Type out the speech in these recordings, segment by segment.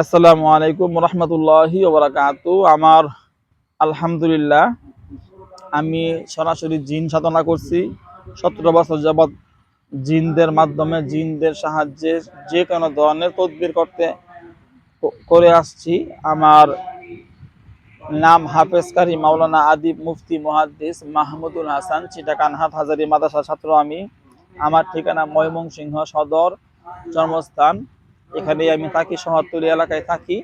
আসসালামু আলাইকুম রহমতুল্লাহি ওয়া বারাকাতুহু। আমার আলহামদুলিল্লাহ, আমি সরাসরি জিন সাধনা করছি 17 বছর যাবৎ। জিনদের মাধ্যমে, জিনদের সাহায্যে যে কোনো ধরনের তদবির করে আসছি। আমার নাম হাফেজ কারি মাওলানা আদিব মুফতি মুহাদ্দিস মাহমুদুল হাসান, চিটাগাং হাটহাজারী মাদ্রাসার ছাত্র আমি। আমার ঠিকানা ময়মনসিংহ সদর, জন্মস্থান এখানেই আমি থাকি, শহরতলী এলাকায় থাকি।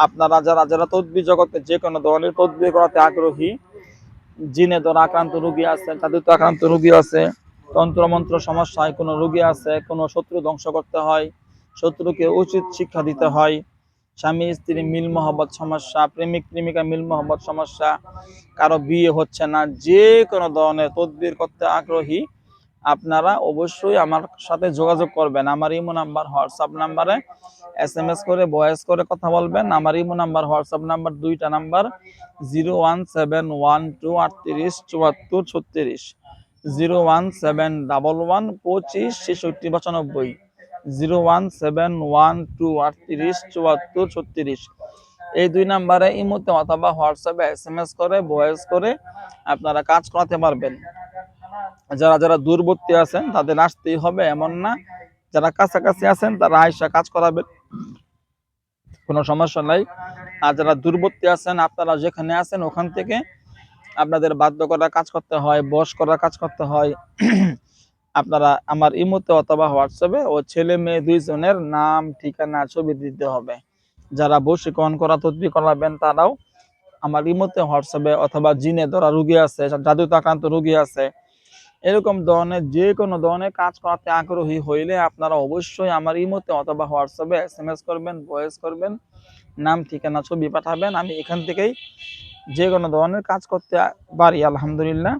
আপনারা যারা যারা তদবির জগতে যে কোনো ধরনের তদবির করাতে আগ্রহী, জিনে দ্বারা আক্রান্ত রোগী আছে, জাদুতে আক্রান্ত রোগী আছে, তন্ত্রমন্ত্র সমস্যায় কোনো রোগী আছে, কোনো শত্রু ধ্বংস করতে হয়, শত্রুকে উচিত শিক্ষা দিতে হয়, স্বামী স্ত্রী মিল মহব্বত সমস্যা, প্রেমিক প্রেমিকা মিল মহব্বত সমস্যা, কারো বিয়ে হচ্ছে না, যে কোনো ধরনের তদবির করতে আগ্রহী আপনারা অবশ্যই আমার সাথে যোগাযোগ করবেন। আমার ইমো নাম্বার, হোয়াটসঅ্যাপ নাম্বারে SMS করে, ভয়েস করে কথা বলবেন। আমার ইমো নাম্বার, হোয়াটসঅ্যাপ নাম্বার দুইটা নাম্বার, 01712387436, 01711256695, 01712387436। এই দুই নাম্বারে ইমোতে অথবা হোয়াটসঅ্যাপে SMS করে, ভয়েস করে আপনারা কাজ করাতে পারবেন। যারা যারা দূরবর্তী আছেন তাদের আসতেই হবে এমন না, যারা কাছাকাছি আছেন তারা আয়সা কাজ করাবেন, কোনো সমস্যা নাই। আর যারা দূরবর্তী আছেন, আপনারা যেখানে আছেন ওখান থেকে আপনাদের বাধ্য করা কাজ করতে হয়, বশ করা কাজ করতে হয়। আপনারা আমার ইমোতে অথবা হোয়াটসঅ্যাপে ও ছেলে মেয়ে দুইজনের নাম, ঠিকানা, ছবি দিতে হবে। যারা বশীকরণ করা তদবির করাবেন তারাও আমার ইমোতে, হোয়াটসঅ্যাপে অথবা জিনে ধরা রোগী আছে, জাদুতে আক্রান্ত রোগী আছে, এরকম ধরনের যে কোনো ধরনের কাজ করাতে আগ্রহী হইলে আপনারা অবশ্যই আমার ইমোতে অথবা হোয়াটসঅ্যাপে SMS করবেন, ভয়েস করবেন, নাম, ঠিকানা, ছবি পাঠাবেন। আমি এখান থেকেই যে কোনো ধরনের কাজ করতে পারি আলহামদুলিল্লাহ।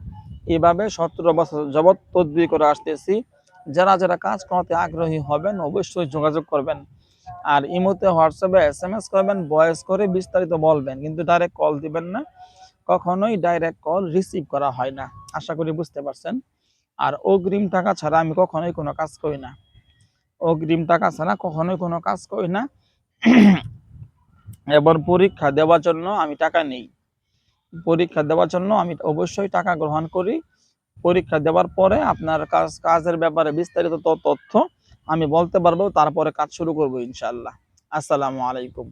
এভাবে 17 বছর যাবৎ তদবির করে আসতেছি। যারা যারা কাজ করাতে আগ্রহী হবেন অবশ্যই যোগাযোগ করবেন। আর ইমোতে, হোয়াটসঅ্যাপে SMS করবেন, ভয়েস করে বিস্তারিত বলবেন, কিন্তু ডাইরেক্ট কল দিবেন না। কখনোই ডাইরেক্ট কল রিসিভ করা হয় না, আশা করি বুঝতে পারছেন। আর অগ্রিম টাকা ছাড়া আমি কখনোই কোনো কাজ করি না। অগ্রিম টাকা ছাড়া কখনোই কোনো কাজ করি না। এবং পরীক্ষা দেওয়ার জন্য আমি টাকা নেই। পরীক্ষা দেওয়ার জন্য আমি অবশ্যই টাকা গ্রহণ করি। পরীক্ষা দেওয়ার পরে আপনার কাজের ব্যাপারে বিস্তারিত তথ্য আমি বলতে পারবো, তারপরে কাজ শুরু করবো ইনশাআল্লাহ। আসসালামু আলাইকুম।